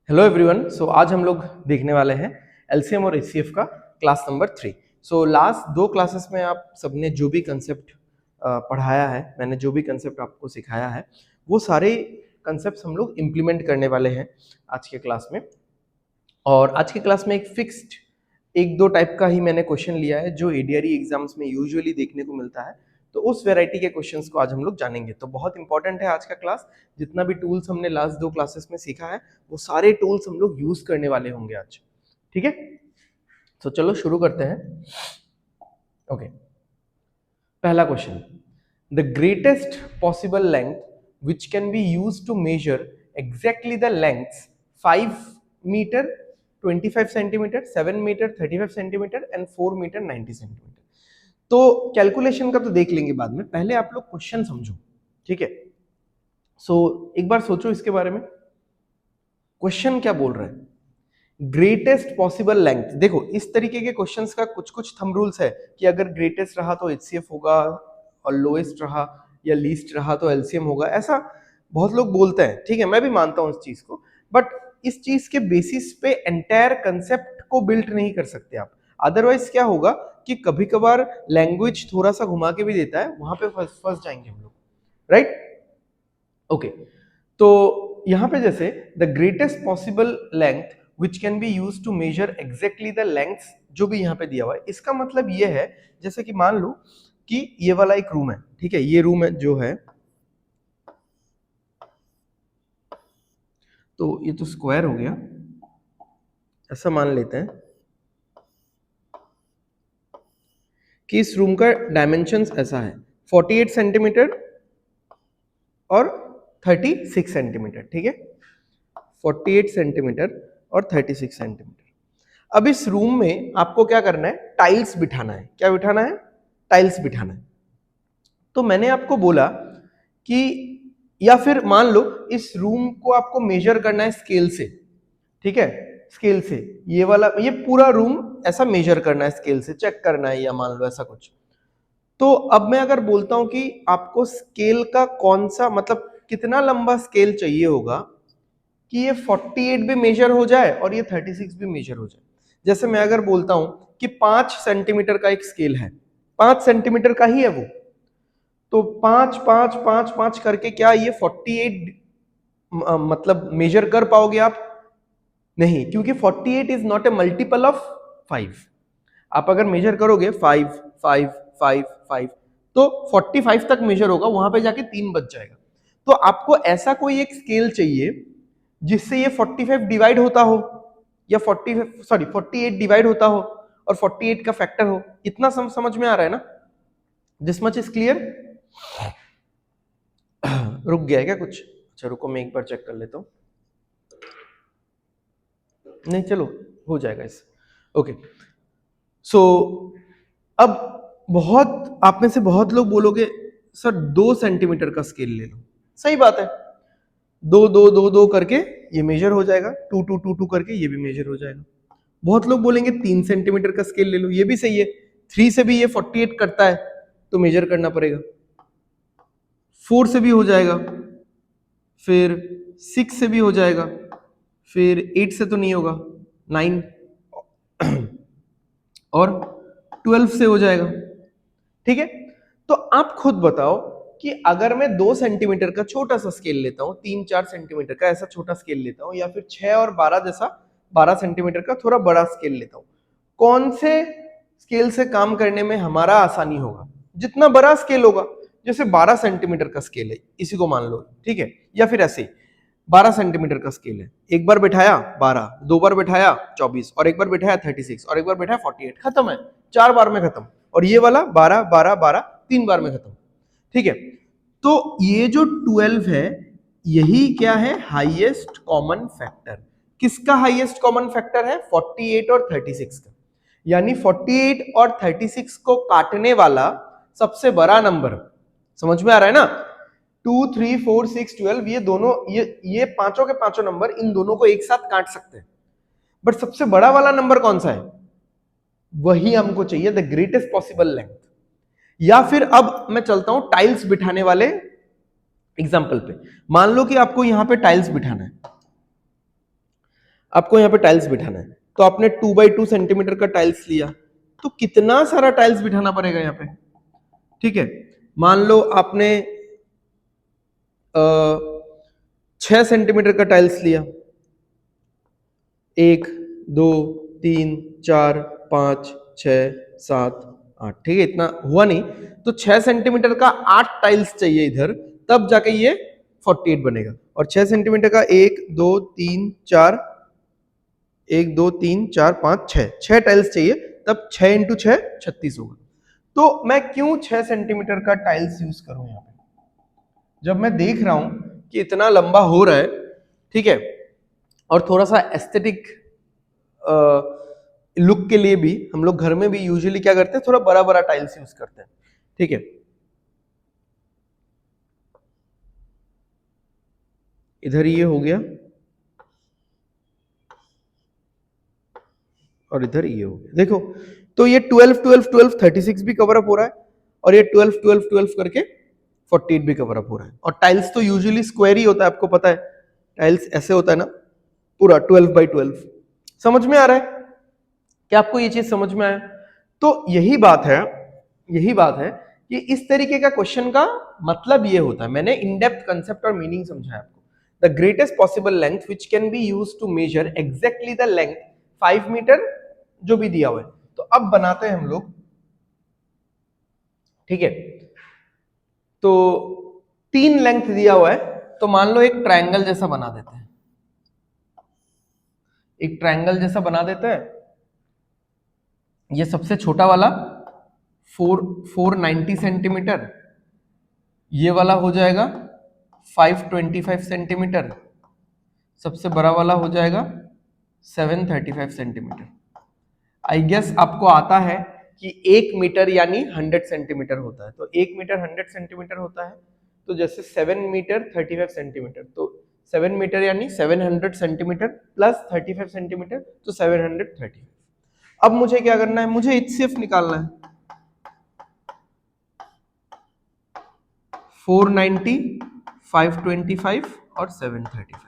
Hello everyone. सो आज हम लोग देखने वाले हैं एलसीएम और एचसीएफ का क्लास नंबर 3। सो लास्ट दो क्लासेस में आप सबने जो भी कंसेप्ट पढ़ाया है, मैंने जो भी कंसेप्ट आपको सिखाया है, वो सारे कंसेप्ट हम लोग इम्प्लीमेंट करने वाले हैं आज के क्लास में। और आज के क्लास में एक फिक्स्ड एक दो टाइप का ही मैंने क्वेश्चन लिया है जो एडीआरई एग्जाम्स में यूजुअली देखने को मिलता है। तो उस वैरायटी के क्वेश्चंस को आज हम लोग जानेंगे। तो बहुत इंपॉर्टेंट है आज का क्लास। जितना भी टूल्स हमने लास्ट दो क्लासेस में सीखा है वो सारे टूल्स हम लोग यूज करने वाले होंगे आज। ठीक है, तो चलो शुरू करते हैं। ओके, पहला question, the greatest possible length which can be use to measure exactly the length 5 metre 25 centimetre, 7 metre 35 centimetre and 4 metre 90 centimetre. तो कैलकुलेशन का तो देख लेंगे बाद में, पहले आप लोग क्वेश्चन समझो। ठीक है, सो एक बार सोचो इसके बारे में। क्वेश्चन क्या बोल रहे हैं? Greatest possible length. देखो इस तरीके के क्वेश्चंस का कुछ कुछ थंब रूल्स है कि अगर ग्रेटेस्ट रहा तो एचसीएफ होगा और लोएस्ट रहा या लीस्ट रहा तो एलसीएम होगा, ऐसा बहुत लोग बोलते हैं। ठीक है, मैं भी मानता हूं इस चीज को, बट इस चीज के बेसिस पे एंटायर कंसेप्ट को बिल्ड नहीं कर सकते आप। अदरवाइज क्या होगा कि कभी कभार लैंग्वेज थोड़ा सा घुमा के भी देता है, वहां पे फंस जाएंगे हम लोग, राइट? ओके, तो यहां पे जैसे the greatest possible length which can be use to measure exactly the length, जो भी यहाँ पे दिया हुआ है, इसका मतलब ये है जैसे कि मान लो कि ये वाला एक रूम है। ठीक है, ये रूम है जो है, तो ये तो स्क्वायर हो गया, ऐसा मान लेते हैं कि इस रूम का डायमेंशंस ऐसा है 48 सेंटीमीटर और 36 सेंटीमीटर। ठीक है, 48 सेंटीमीटर और 36 सेंटीमीटर। अब इस रूम में आपको क्या करना है? टाइल्स बिठाना है। क्या बिठाना है? टाइल्स बिठाना है। तो मैंने आपको बोला कि, या फिर मान लो इस रूम को आपको मेजर करना है स्केल से। ठीक है, स्केल से ये वाला, ये पूरा रूम ऐसा मेजर करना है, स्केल से चेक करना है, या मान लो ऐसा कुछ। तो अब मैं अगर बोलता हूं कि आपको स्केल का कौन सा, मतलब कितना लंबा स्केल चाहिए होगा कि ये 48 भी मेजर हो जाए और ये 36 भी मेजर हो जाए। जैसे मैं अगर बोलता हूं कि 5 सेंटीमीटर का एक स्केल है, 5 सेंटीमीटर का ही है वो, तो 5 5 5 5 करके क्या ये 48 मतलब मेजर कर पाओगे आप? नहीं, क्योंकि 48 is not a multiple of 5। आप अगर मेजर करोगे 5 5 5 5 तो 45 तक मेजर होगा, वहां पे जाके 3 बच जाएगा। तो आपको ऐसा कोई एक स्केल चाहिए जिससे ये 45 डिवाइड होता हो, या 48 डिवाइड होता हो और 48 का फैक्टर हो। इतना समझ में आ रहा है ना? This much is clear? रुक गया है क्या कुछ? अच्छा रुको, मैं एक बार चेक कर लेता हूं। नहीं चलो, हो जाएगा इस। ओके, सो अब बहुत आप में से बहुत लोग बोलोगे सर 2 सेंटीमीटर का स्केल ले लो। सही बात है, 2 2 2 2 करके ये मेजर हो जाएगा, 2 2 2 2 करके ये भी मेजर हो जाएगा। बहुत लोग बोलेंगे 3 सेंटीमीटर का स्केल ले लो, ये भी सही है। 3 से भी ये 48 करता है तो मेजर करना पड़ेगा, 4 से भी हो जाएगा, फिर 6 से भी हो जाएगा, फिर 8 से तो नहीं होगा, 9 और 12 से हो जाएगा। ठीक है, तो आप खुद बताओ कि अगर मैं 2 सेंटीमीटर का छोटा सा स्केल लेता हूं, 3-4 सेंटीमीटर का ऐसा छोटा स्केल लेता हूं, या फिर 6 और 12 जैसा 12 सेंटीमीटर का थोड़ा बड़ा स्केल लेता हूं, कौन से स्केल से काम करने में हमारा आसानी होगा? जितना बड़ा स्केल होगा, जैसे 12 सेंटीमीटर का स्केल है, इसी को मान लो। ठीक है, या फिर ऐसे 12 सेंटीमीटर का स्केल है, एक बार बैठाया 12, दो बार बैठाया 24, और एक बार बैठाया 36, और एक बार बैठाया 48, खत्म है, 4 बार में खत्म। और ये वाला 12 12 12 3 बार में खत्म। ठीक है, तो ये जो 12 है, यही क्या है? Highest common factor. किसका हाईएस्ट कॉमन फैक्टर है? 48 और 36 का। यानी 48 और 36 को काटने वाला सबसे बड़ा नंबर। समझ में आ रहा है ना? 2 3 4 6 12, ये दोनों, ये पांचों के पांचों नंबर इन दोनों को एक साथ काट सकते हैं, बट सबसे बड़ा वाला नंबर कौन सा है? वही हमको चाहिए, द ग्रेटेस्ट पॉसिबल लेंथ। या फिर अब मैं चलता हूं टाइल्स बिठाने वाले एग्जाम्पल पे। मान लो कि आपको यहां पे टाइल्स बिठाना है, आपको यहाँ पे टाइल्स बिठाना है, तो आपने 2x2 सेंटीमीटर का टाइल्स लिया, तो कितना सारा टाइल्स बिठाना पड़ेगा यहाँ पे, ठीक है। मान लो आपने 6 सेंटीमीटर का टाइल्स लिया, 1 2 3 4 5 6 7 8, ठीक है, इतना हुआ नहीं, तो 6 सेंटीमीटर का 8 टाइल्स चाहिए इधर, तब जाके ये 48 बनेगा। और 6 सेंटीमीटर का 1 2 3 4 1 2 3 4 5 6 टाइल्स चाहिए, तब 6 इंटू 6 36 होगा। तो मैं क्यों 6 सेंटीमीटर का टाइल्स यूज करूं यहाँ पे, जब मैं देख रहा हूं कि इतना लंबा हो रहा है, ठीक है, और थोड़ा सा एस्थेटिक लुक के लिए भी हम लोग घर में भी यूजुअली क्या करते हैं, थोड़ा बड़ा बड़ा टाइल्स यूज करते हैं, ठीक है। इधर ये हो गया और इधर ये हो गया, देखो, तो ये 12 12 12 36 भी कवर अप हो रहा है, और ये 12 12 12 करके 48 भी कवर अप हो रहा है। और टाइल्स तो यूजुअली स्क्वायर ही होता है, आपको पता है, टाइल्स ऐसे होता है ना, पूरा 12x12। समझ में आ रहा है क्या आपको, ये चीज समझ में आया? तो यही बात है कि इस तरीके का क्वेश्चन का मतलब ये होता है, मैंने इन डेप्थ कंसेप्ट और मीनिंग समझाया आपको। The greatest possible length which can be use to measure exactly the length 5 metre जो भी दिया हुआ है। तो अब बनाते हैं हम लोग, ठीक है, तो 3 लेंथ दिया हुआ है, तो मान लो एक ट्रायंगल जैसा बना देते हैं, एक ट्रायंगल जैसा बना देते हैं। ये सबसे छोटा वाला 490 सेंटीमीटर, ये वाला हो जाएगा 525 सेंटीमीटर, सबसे बड़ा वाला हो जाएगा 735 सेंटीमीटर। आई गेस आपको आता है कि 1 मीटर यानी 100 सेंटीमीटर होता है, तो 1 मीटर 100 सेंटीमीटर होता है, तो जैसे 7 मीटर 35 सेंटीमीटर, तो 7 मीटर यानी 700 सेंटीमीटर प्लस 35 सेंटीमीटर, तो 735। अब मुझे क्या करना है, मुझे HCF निकालना है। 490, 525 और 735,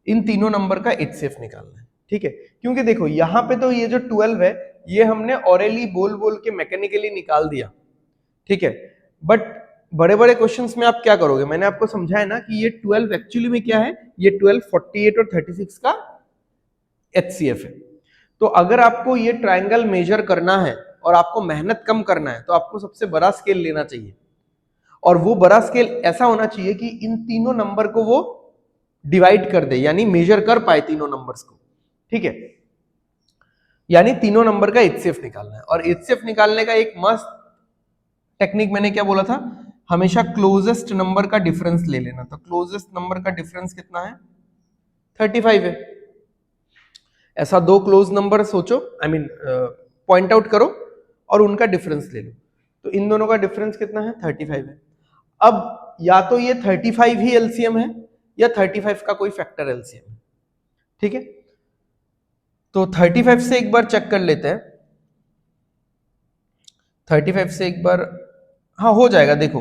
इन तीनों नंबर का HCF निकालना है, ठीक है। क्योंकि देखो यहां पे तो ये जो 12 है, ये हमने ऑरेली बोल बोल के मैकेनिकली निकाल दिया, ठीक है। बट बड़े बड़े क्वेश्चंस में आप क्या करोगे, मैंने आपको समझाया ना कि ये 12 एक्चुअली में क्या है, ये 12 48 और 36 का HCF है। तो अगर आपको ये ट्रायंगल मेजर करना है और आपको मेहनत कम करना है, तो आपको सबसे बड़ा स्केल लेना चाहिए, और वो बड़ा स्केल ऐसा होना चाहिए कि इन तीनों नंबर को वो डिवाइड कर दे, यानी मेजर कर पाए तीनों नंबर्स को, ठीक है। यानी तीनों नंबर का HCF निकालना है, और HCF निकालने का एक मस्त टेक्निक मैंने क्या बोला था, हमेशा क्लोजेस्ट नंबर का डिफरेंस ले लेना। तो क्लोजेस्ट नंबर का डिफरेंस कितना है, 35 है। ऐसा दो क्लोज नंबर सोचो, आई मीन पॉइंट आउट करो और उनका डिफरेंस ले लो, तो इन दोनों का डिफरेंस कितना है, 35 है। अब या तो ये 35 ही एलसीएम है या 35 का कोई फैक्टर एलसीएम है, ठीक है। तो 35 से एक बार चेक कर लेते हैं, 35 से एक बार, हाँ हो जाएगा। देखो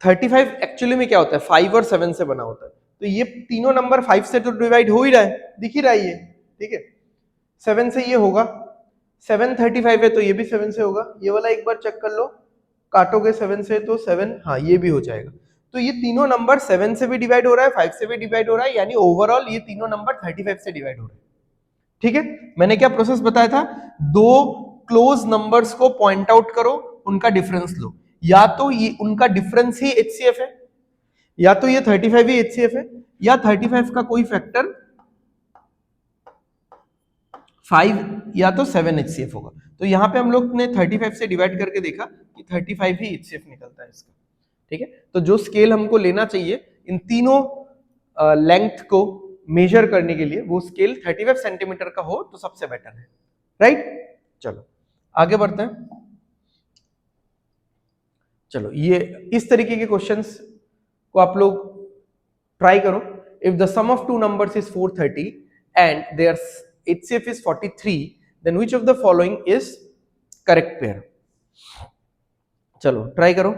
35 एक्चुअली में क्या होता है, 5 और 7 से बना होता है, तो ये तीनों नंबर 5 से तो डिवाइड हो ही रहा है, दिख ही रहा है ये, ठीक है। 7 से ये होगा, 735 है तो ये भी 7 से होगा, ये वाला एक बार चेक कर लो, काटोगे 7 से तो 7, हाँ ये भी हो जाएगा। तो ये तीनों नंबर 7 से भी डिवाइड हो रहा है, 5 से भी डिवाइड हो रहा है, यानी ओवरऑल ये तीनों नंबर 35 से डिवाइड हो रहे हैं, ठीक है। मैंने क्या प्रोसेस बताया था, दो क्लोज नंबर्स को पॉइंट आउट करो, उनका डिफरेंस लो, या तो ये उनका डिफरेंस ही HCF है, या तो ये 35 ही HCF है, या 35 का कोई फैक्टर 5 या तो 7 HCF होगा। तो यहाँ पे हम लोग ने 35 से डिवाइड करके देखा कि 35 ही HCF निकलता है इसका, ठीक है। तो जो स्केल हमको लेना चाहिए इन तीनों लेंथ को मेजर करने के लिए, वो स्केल 35 सेंटीमीटर का हो तो सबसे बेटर है, राइट। चलो आगे बढ़ते हैं। चलो ये इस तरीके के क्वेश्चंस को आप लोग ट्राई करो। If the sum of two numbers is 430 and their HCF is 43, then which of the following is correct pair? चलो ट्राई करो।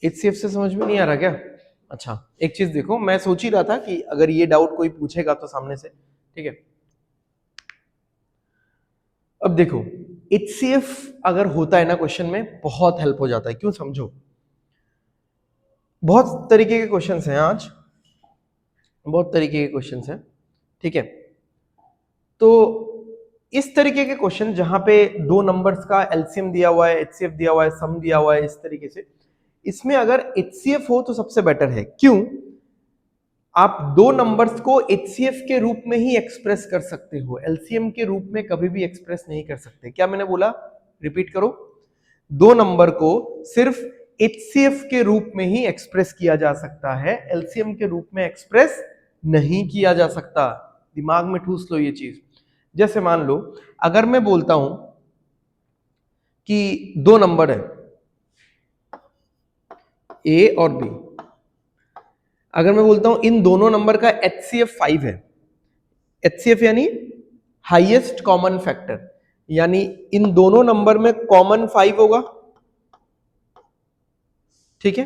HCF से समझ में नहीं आ रहा क्या? अच्छा, एक चीज देखो, मैं सोच ही रहा था कि अगर ये डाउट कोई पूछेगा तो सामने से, ठीक है। अब देखो, HCF अगर होता है ना क्वेश्चन में, बहुत हेल्प हो जाता है। क्यों? समझो, बहुत तरीके के क्वेश्चंस हैं आज, बहुत तरीके के क्वेश्चंस हैं, ठीक है। तो इस तरीके के क्वेश्चन जहां पे दो नंबर्स का एलसीएम दिया हुआ है, एचसीएफ दिया हुआ है, सम दिया हुआ है, इस तरीके से, इसमें अगर एचसीएफ हो तो सबसे बेटर है। क्यों? आप दो नंबर्स को एचसीएफ के रूप में ही एक्सप्रेस कर सकते हो, एलसीएम के रूप में कभी भी एक्सप्रेस नहीं कर सकते। क्या मैंने बोला? रिपीट करो। दो नंबर को सिर्फ एचसीएफ के रूप में ही एक्सप्रेस किया जा सकता है, एलसीएम के रूप में एक्सप्रेस नहीं किया जा सकता। दिमाग में ठूस लो ये चीज। जैसे मान लो, अगर मैं बोलता हूं कि दो नंबर है ए और बी, अगर मैं बोलता हूं इन दोनों नंबर का HCF 5 है, HCF यानी हाईएस्ट कॉमन फैक्टर, यानी इन दोनों नंबर में कॉमन 5 होगा, ठीक है।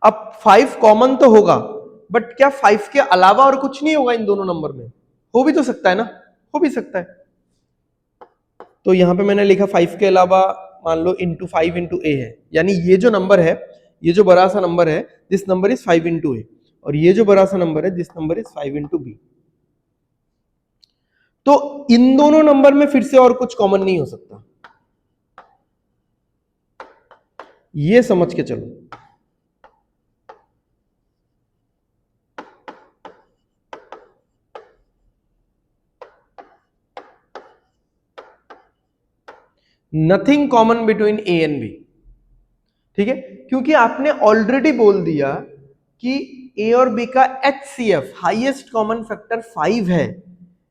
अब 5 कॉमन तो होगा, बट क्या 5 के अलावा और कुछ नहीं होगा इन दोनों नंबर में? हो भी तो सकता है ना, हो भी सकता है। तो यहां पे मैंने लिखा 5 के अलावा मान लो इंटू 5 इंटू ए है, यानी ये जो नंबर है, ये जो बड़ा सा नंबर है, this number is 5 into A, और ये जो बड़ा सा नंबर है, this number is 5 into B. तो इन दोनों नंबर में फिर से और कुछ कॉमन नहीं हो सकता, ये समझ के चलो। Nothing common between A and B, ठीक है, क्योंकि आपने ऑलरेडी बोल दिया कि ए और बी का HCF हाईएस्ट कॉमन फैक्टर 5 है,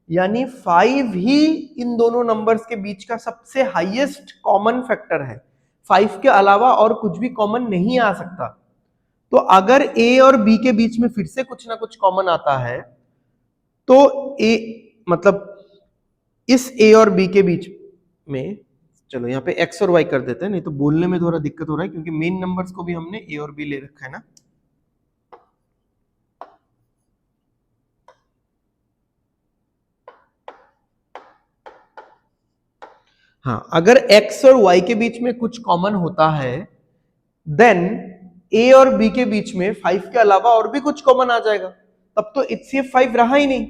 यानी 5 ही इन दोनों नंबर्स के बीच का सबसे हाईएस्ट कॉमन फैक्टर है। 5 के अलावा और कुछ भी कॉमन नहीं आ सकता। तो अगर ए और बी के बीच में फिर से कुछ ना कुछ कॉमन आता है, तो ए मतलब इस ए और बी के बीच में, चलो यहाँ पे एक्स और वाई कर देते हैं, नहीं तो बोलने में थोड़ा दिक्कत हो रहा है, क्योंकि मेन नंबर्स को भी हमने ए और बी ले रखा है ना। हाँ, अगर एक्स और वाई के बीच में कुछ कॉमन होता है, देन ए और बी के बीच में 5 के अलावा और भी कुछ कॉमन आ जाएगा, तब तो HCF 5 रहा ही नहीं।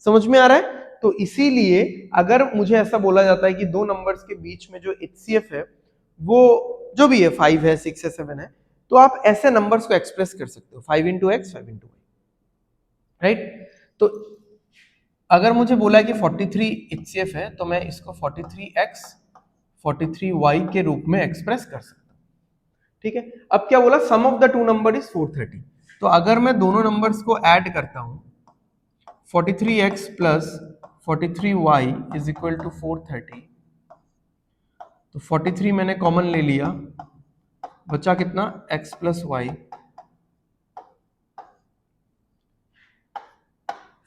समझ में आ रहा है? तो इसीलिए अगर मुझे ऐसा बोला जाता है कि दो नंबर्स के बीच में जो HCF है वो जो भी है 5 है, 6 है, 7 है, तो आप ऐसे नंबर्स को एक्सप्रेस कर सकते हो 5 into X, 5 into Y, right. तो अगर मुझे बोला है कि 43 HCF है, तो मैं इसको 43x 43y के रूप में एक्सप्रेस कर सकता हूं, ठीक है। अब क्या बोला? Sum of the two number is 430। तो अगर मैं दोनों नंबर्स को ऐड करता हूं, 43x plus 43y is equal to 430, तो 43 मैंने कॉमन ले लिया, बचा कितना? x plus Y.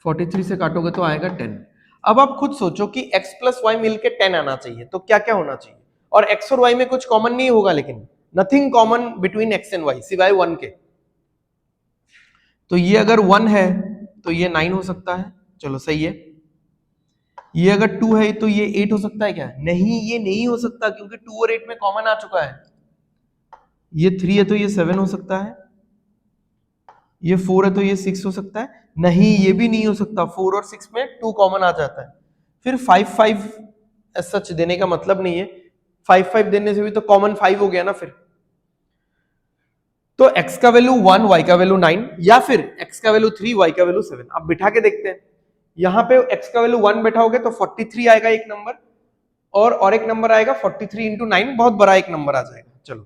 43 से काटोगे तो आएगा 10। अब आप खुद सोचो कि x प्लस वाई मिलके 10 आना चाहिए, तो क्या क्या होना चाहिए? और x और y में कुछ कॉमन नहीं होगा, लेकिन nothing common between x and y सिवाय 1 के। तो ये अगर 1 है तो ये 9 हो सकता है, चलो सही है। ये अगर 2 है तो ये 8 हो सकता है क्या? नहीं, ये नहीं हो सकता, क्योंकि 2 और 8 में कॉमन आ चुका है। ये 3 है तो ये 7 हो सकता है, ये 4 है तो ये 6 हो सकता है। नहीं, ये भी नहीं हो सकता, 4 और 6 में 2 कॉमन आ जाता है। फिर 5 5 सच देने का मतलब नहीं है, 5 5 देने से भी तो कॉमन 5 हो गया ना फिर। तो x का वैल्यू 1, y का वैल्यू 9, या फिर x का वैल्यू 3, y का वैल्यू 7। अब बिठा के देखते हैं। यहां पे x का वैल्यू 1 बैठाओगे तो 43 आएगा एक नंबर, और एक नंबर आएगा 43 इंटू 9, बहुत बड़ा एक नंबर आ जाएगा। चलो,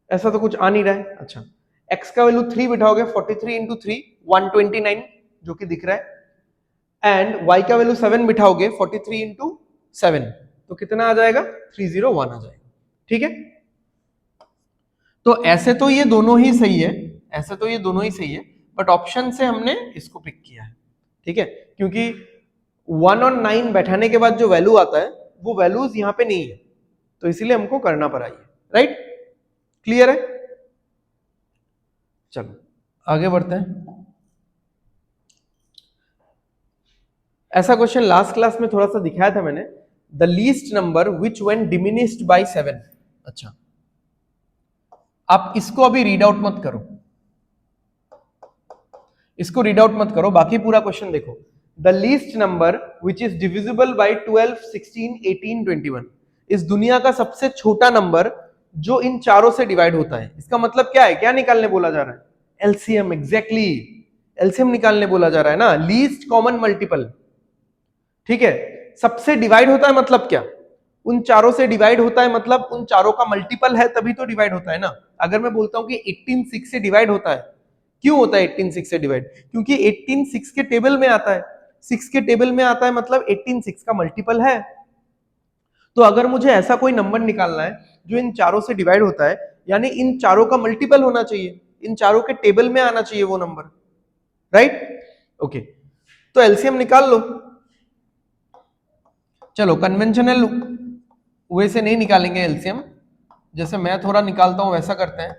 ऐसा तो कुछ आ नहीं रहा है। अच्छा, x का वैल्यू 3 बिठाओगे, 43 इंटू 3 129 जो कि दिख रहा है, एंड y का वैल्यू 7 बिठाओगे 43 इंटू 7, तो कितना आ जाएगा? 301 आ जाएगा, ठीक है। तो ऐसे तो ये दोनों ही सही है, ऐसे तो ये दोनों ही सही है, बट ऑप्शन से हमने इसको पिक किया है, ठीक है, क्योंकि 1 और 9 बैठाने के बाद जो वैल्यू आता है वो वैल्यूज यहाँ पे नहीं है, तो इसीलिए हमको करना पड़ा ये, राइट। क्लियर है? चलो आगे बढ़ते हैं। ऐसा क्वेश्चन लास्ट क्लास में थोड़ा सा दिखाया था मैंने, the least number which when diminished by 7। अच्छा, आप इसको अभी रीड आउट मत करो, इसको रीड आउट मत करो, बाकी पूरा क्वेश्चन देखो। The least number which is divisible by 12, 16, 18, 21। इस दुनिया का सबसे छोटा नंबर जो इन चारों से डिवाइड होता है। इसका मतलब क्या है, क्या निकालने बोला जा रहा है? एलसीएम। एग्जैक्टली, एलसीएम निकालने बोला जा रहा है ना, लीस्ट कॉमन मल्टीपल। ठीक है, सबसे डिवाइड होता है मतलब क्या? उन चारों से डिवाइड होता है मतलब उन चारों का मल्टीपल है तभी तो डिवाइड होता है ना। अगर मैं बोलता हूं कि 18 6 से डिवाइड होता है, क्यों होता है 18 6 से डिवाइड? क्योंकि 18 6 के टेबल में आता है, 6 के टेबल में आता है मतलब 18 6 का मल्टीपल है। तो अगर मुझे ऐसा कोई नंबर निकालना है जो इन चारों से डिवाइड होता है, यानी इन चारों का मल्टीपल होना चाहिए, इन चारों के टेबल में आना चाहिए वो नंबर, राइट? ओके, तो एलसीएम निकाल लो। चलो कन्वेंशनल वे से नहीं निकालेंगे एलसीएम, जैसे मैं थोड़ा निकालता हूं वैसा करते हैं,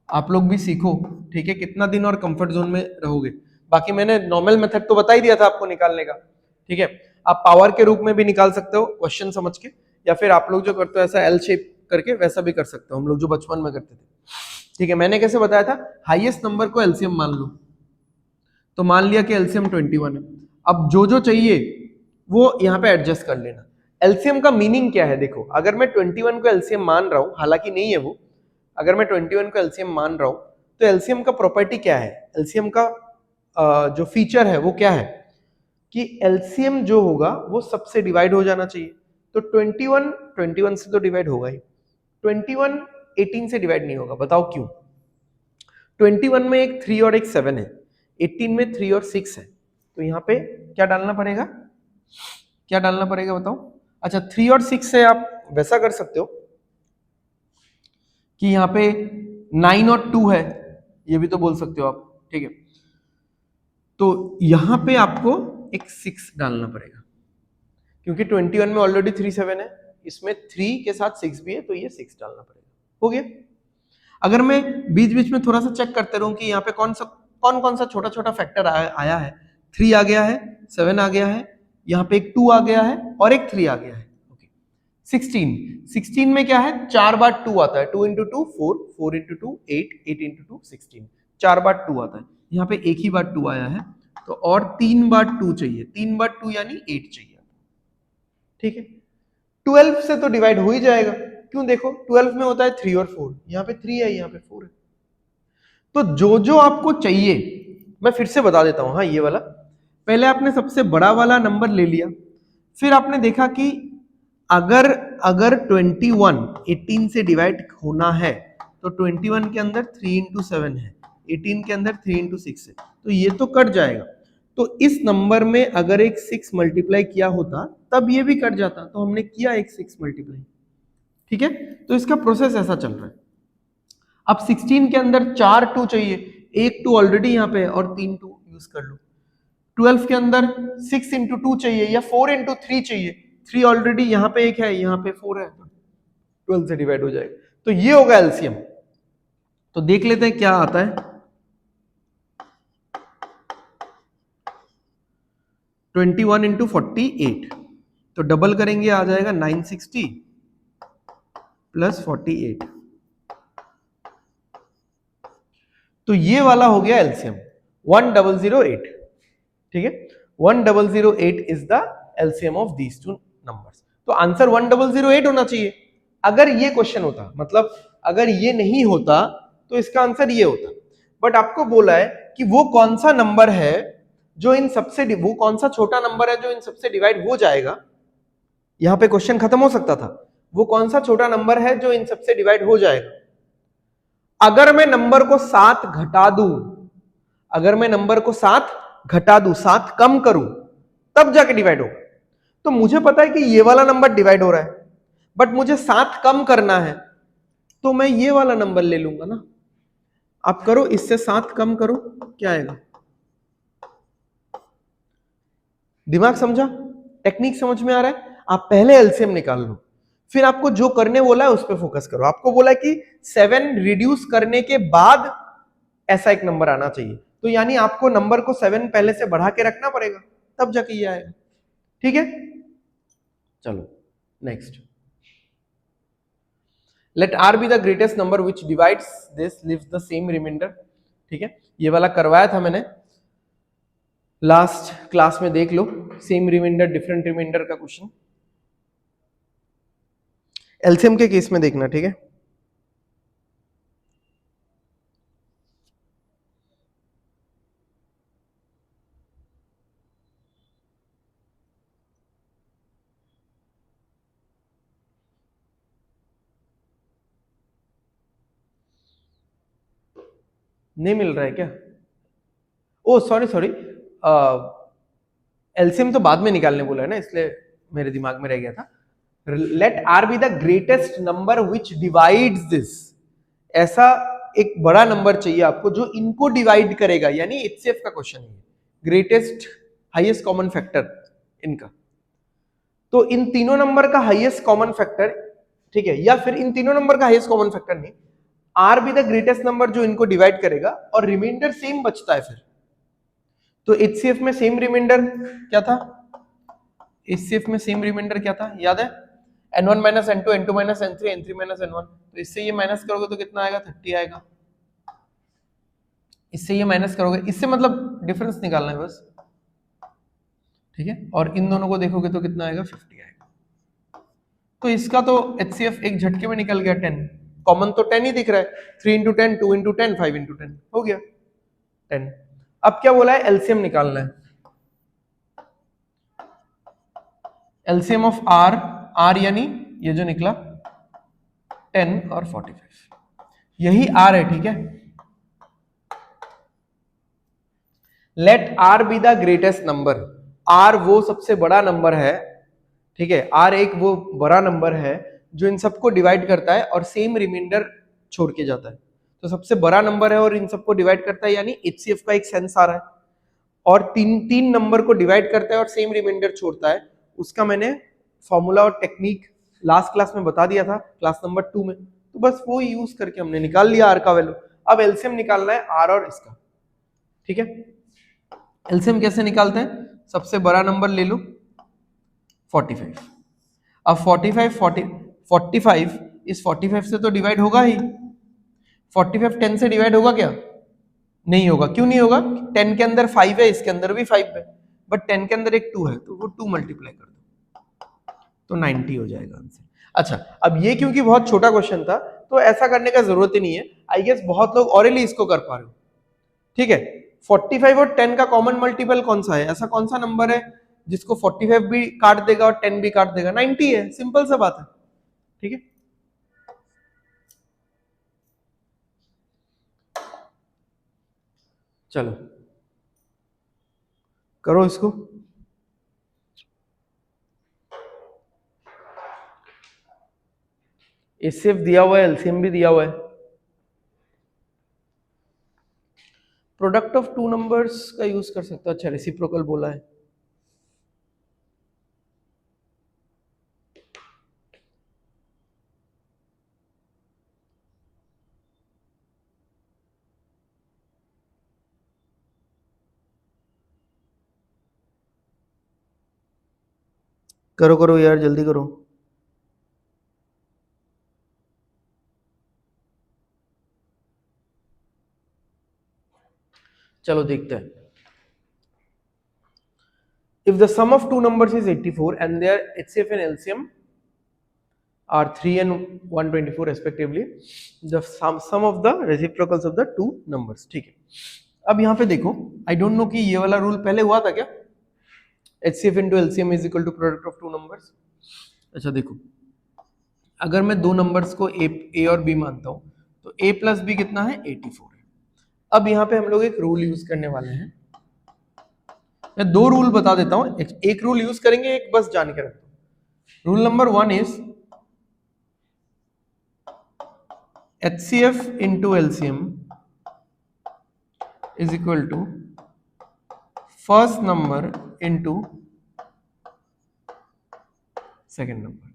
आप लोग भी सीखो। ठीक है, कितना दिन और कंफर्ट जोन में रहोगे। बाकी मैंने नॉर्मल मेथड तो बता ही दिया था आपको निकालने का। ठीक है, आप पावर के रूप में भी निकाल सकते हो क्वेश्चन समझ के, या फिर आप लोग जो करते हो ऐसा एल शेप करके वैसा भी कर सकते हो, हम लोग जो बचपन में करते थे। ठीक है, मैंने कैसे बताया था, हाईएस्ट नंबर को एलसीएम मान लो, तो मान लिया कि एलसीएम 21 है। अब जो जो चाहिए वो यहाँ पे एडजस्ट कर लेना। एलसीएम का मीनिंग क्या है देखो, अगर मैं 21 को एलसीएम मान रहा हूं, हालांकि नहीं है वो, अगर मैं 21 को एलसीएम मान रहा हूं तो एलसीएम का प्रॉपर्टी क्या है, एलसीएम का जो फीचर है वो क्या है कि एलसीएम जो होगा वो सबसे डिवाइड हो जाना चाहिए। तो 21 से तो डिवाइड होगा ही, 21 18 से डिवाइड नहीं होगा। बताओ क्यों? 21 में एक 3 और एक 7 है, 18 में 3 और 6 है, तो यहाँ पे क्या डालना पड़ेगा, क्या डालना पड़ेगा बताओ? अच्छा, 3 और 6 से आप वैसा कर सकते हो कि यहाँ पे 9 और 2 है, ये भी तो बोल सकते हो आप। ठीक है, तो यहाँ पे आपको एक 6 डालना पड़ेगा, क्योंकि 21 में ऑलरेडी 3 7 है, इसमें 3 के साथ 6 भी है, तो ये 6 डालना पड़ेगा। हो गया। अगर मैं बीच बीच में थोड़ा सा चेक करते रहूं कि यहाँ पे कौन कौन सा छोटा छोटा फैक्टर आया है, 3 आ गया है, 7 आ गया है, यहाँ पे एक 2 आ गया है और एक 3 आ गया है। 16 में क्या है, 4 बार 2 आता है, 2 इंटू 2 4, 4 इंटू 2 8, 8 इंटू 2 16, 4 बार 2 आता है। यहाँ पे एक ही बार 2 आया है, तो और 3 बार 2 चाहिए, 3 बार 2 यानी 8 चाहिए। ठीक है, 12 से तो डिवाइड हो ही जाएगा, क्यों? देखो 12 में होता है 3 और 4, यहाँ पे 3 है, यहाँ पे 4 है। तो जो जो आपको चाहिए, मैं फिर से बता देता हूं, हाँ ये वाला, पहले आपने सबसे बड़ा वाला नंबर ले लिया, फिर आपने देखा कि अगर अगर 21 18 से डिवाइड होना है तो 21 के अंदर 3 इंटू 7 है, 18 के अंदर 3 इंटू 6 है, तो ये तो कट जाएगा। तो इस नंबर में अगर एक 6 मल्टीप्लाई किया होता तब ये भी कट जाता, तो हमने किया एक 6 मल्टीप्लाई। ठीक है, तो इसका प्रोसेस ऐसा चल रहा है। अब 16 के अंदर 4 2 चाहिए, एक 2 ऑलरेडी यहाँ पे है और 3 2 यूज कर लो। 12 के अंदर 6 इंटू 2 चाहिए या 4 इंटू 3 चाहिए, 3 ऑलरेडी यहाँ पे एक है, यहाँ पे 4 है, 12 से डिवाइड हो जाएगा। तो ये होगा एलसीएम। तो देख लेते हैं क्या आता है। 21 इंटू 48, तो डबल करेंगे आ जाएगा 960 प्लस 48, तो ये वाला हो गया एलसीएम 1008। ठीक है, 1008 is the LCM of these two numbers. तो आंसर 1008 होना चाहिए अगर ये क्वेश्चन होता, मतलब अगर ये नहीं होता तो इसका आंसर ये होता। बट आपको बोला है कि वो कौन सा नंबर है जो इन सबसे, वो कौन सा छोटा नंबर है जो इन सबसे डिवाइड हो जाएगा। यहां पे क्वेश्चन खत्म हो सकता था, वो कौन सा छोटा नंबर है जो इन सबसे डिवाइड हो जाएगा। अगर मैं नंबर को 7 घटा दूं, अगर मैं नंबर को 7 घटा दूं, 7 कम करूं, तब जाके डिवाइड होगा। तो मुझे पता है कि ये वाला नंबर डिवाइड हो रहा है, बट मुझे 7 कम करना है, तो मैं ये वाला नंबर ले लूंगा ना। आप करो, इससे 7 कम करो, क्या आएगा? दिमाग समझा? टेक्निक समझ में आ रहा है? आप पहले एलसीएम निकाल लो, फिर आपको जो करने बोला है उस पर फोकस करो। आपको बोला है कि 7 रिड्यूस करने के बाद ऐसा एक नंबर आना चाहिए, तो यानी आपको नंबर को 7 पहले से बढ़ा के रखना पड़ेगा, तब जाके ये आएगा। ठीक है, चलो next. Let R be the greatest number which divides this leaves the same remainder. ठीक है, ये वाला करवाया था मैंने लास्ट क्लास में, देख लो, सेम रिमाइंडर डिफरेंट रिमाइंडर का क्वेश्चन। एलसीएम के केस में देखना, ठीक है। नहीं मिल रहा है क्या? ओ सॉरी सॉरी, एलसीएम तो बाद में निकालने बोला है ना, इसलिए मेरे दिमाग में रह गया था। Let R be the greatest number which divides this. ऐसा एक बड़ा नंबर चाहिए आपको जो इनको डिवाइड करेगा, यानी एचसीएफ का क्वेश्चन है, ग्रेटेस्ट हाईएस्ट कॉमन फैक्टर इनका। तो इन तीनों नंबर का हाईएस्ट कॉमन फैक्टर, ठीक है, या फिर इन तीनों नंबर का हाईएस्ट कॉमन फैक्टर नहीं, are be the greatest number जो इनको डिवाइड करेगा और रिमाइंडर सेम बचता है फिर। तो एचसीएफ में सेम रिमाइंडर क्या था? एचसीएफ में सेम रिमाइंडर क्या था, याद है? n1 minus n2, n2 minus n3, n3 minus n1। तो इससे ये माइनस करोगे तो कितना आएगा? 30 आएगा। इससे ये माइनस करोगे, इससे मतलब डिफरेंस निकालना है बस, ठीक है। और इन दोनों को देखोगे तो कितना आएगा? 50 आएगा। तो इसका तो एचसीएफ एक झटके में निकल गया, 10 कॉमन तो 10 ही दिख रहा है, 3 इंटू 10, 2 इंटू 10, 5 इंटू 10 हो गया 10। अब क्या बोला है? एलसीएम निकालना है। एलसीएम ऑफ आर, आर यानी ये जो निकला 10 और 45, यही आर है, ठीक है। Let R be the greatest number, R वो सबसे बड़ा नंबर है, ठीक है। आर एक वो बड़ा नंबर है जो इन सबको डिवाइड करता है और सेम रिमाइंडर छोड़ के जाता है। तो सबसे बड़ा नंबर है और इन सबको डिवाइड करता है, यानी एचसीएफ का एक सेंस आ रहा है। और तीन नंबर को डिवाइड करता है और सेम रिमाइंडर छोड़ता है, उसका मैंने फॉर्मूला और टेक्निक लास्ट क्लास में बता दिया था, क्लास नंबर 2 में। तो बस वो यूज करके हमने निकाल लिया आर का वैल्यू। अब एलसीएम निकालना है आर और इसका, ठीक है। एलसीएम कैसे निकालते हैं? सबसे बड़ा नंबर ले लो 45। अब 45 इस 45 से तो डिवाइड होगा ही। 45 10 से डिवाइड होगा क्या? नहीं होगा। क्यों नहीं होगा? 10 के अंदर 5 है, इसके अंदर भी 5 है, बट 10 के अंदर एक 2 है, तो वो 2 मल्टीप्लाई कर दो तो 90 हो जाएगा आंसर। अच्छा, अब ये क्योंकि बहुत छोटा क्वेश्चन था तो ऐसा करने का जरूरत ही नहीं है। आई गेस बहुत लोग ऑरेली इसको कर पा रहे हो, ठीक है। 45 और 10 का कॉमन मल्टीपल कौन सा है? ऐसा कौन सा नंबर है जिसको 45 भी काट देगा और 10 भी काट देगा? 90 है, सिंपल सा बात है, ठीक है। चलो करो इसको। एचसीएफ दिया हुआ है, एलसीएम भी दिया हुआ है। प्रोडक्ट ऑफ टू नंबर्स का यूज कर सकते हो। अच्छा, रेसिप्रोकल बोला है। करो करो यार, जल्दी करो। चलो देखते हैं। If the sum of two numbers is 84 and their HCF and LCM are 3 and 124 respectively, the sum of the reciprocals of the two numbers, ठीक है। अब यहाँ पे देखो, आई डोंट नो कि ये वाला रूल पहले हुआ था क्या? HCF into LCM is equal to product of two numbers। अच्छा देखो, अगर मैं दो नंबर्स को ए और बी मानता हूं तो a प्लस बी कितना है? 84 है। अब यहाँ पे हम लोग एक रूल यूज करने वाले हैं। मैं दो रूल बता देता हूं, एक रूल यूज करेंगे, एक बस जान के रखो। Rule number 1 is HCF into LCM is equal to first number into second number,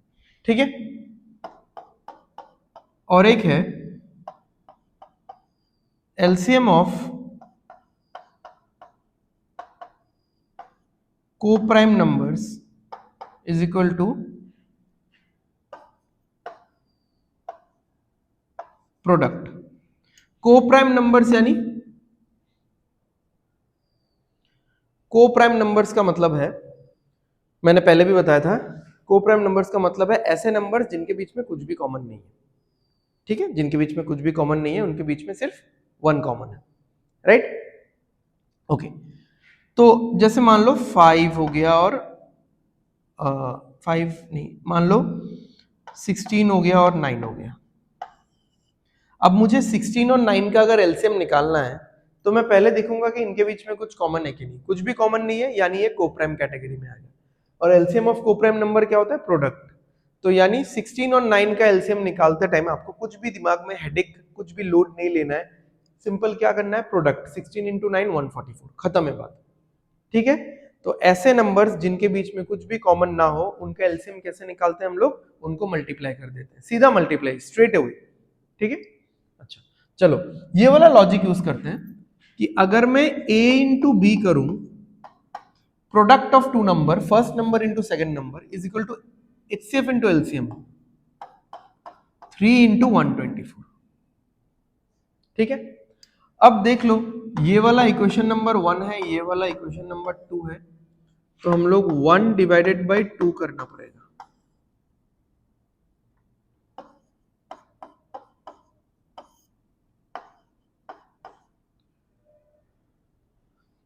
ठीक है। और एक है LCM of coprime numbers is equal to product. Coprime numbers यानी को-प्राइम नंबर्स का मतलब है, मैंने पहले भी बताया था, को-प्राइम नंबर्स का मतलब है ऐसे नंबर्स जिनके बीच में कुछ भी कॉमन नहीं है। ठीक है, जिनके बीच में कुछ भी कॉमन नहीं है, उनके बीच में सिर्फ वन कॉमन है, राइट? ओके, तो जैसे मान लो 5 हो गया और 5 नहीं, मान लो 16 हो गया और 9 हो गया। अब मुझे 16 और 9 का अगर एलसीएम निकालना है तो मैं पहले देखूंगा कि इनके बीच में कुछ कॉमन है कि नहीं। कुछ भी कॉमन नहीं है यानी ये कोप्राइम कैटेगरी में आ गया। और एलसीएम ऑफ कोप्राइम नंबर क्या होता है? प्रोडक्ट। तो यानी 16 और 9 का एलसीएम निकालते टाइम आपको कुछ भी दिमाग में हेडेक, कुछ भी लोड नहीं लेना है। सिंपल क्या करना है? प्रोडक्ट 16 इंटू 9 144, खत्म है बात। ठीक है, तो ऐसे नंबर्स जिनके बीच में कुछ भी कॉमन ना हो उनका एलसीएम कैसे निकालते हैं हम लोग? उनको मल्टीप्लाई कर देते हैं, सीधा मल्टीप्लाई, स्ट्रेट अवे। ठीक है, अच्छा चलो ये वाला लॉजिक यूज करते हैं कि अगर मैं a इंटू बी करूं, product of two number, first number into second number is equal to HCF into LCM 3 into 124। ठीक है, अब देख लो ये वाला इक्वेशन नंबर 1 है, ये वाला इक्वेशन नंबर 2 है, तो हम लोग 1 डिवाइडेड बाई 2 करना पड़ेगा।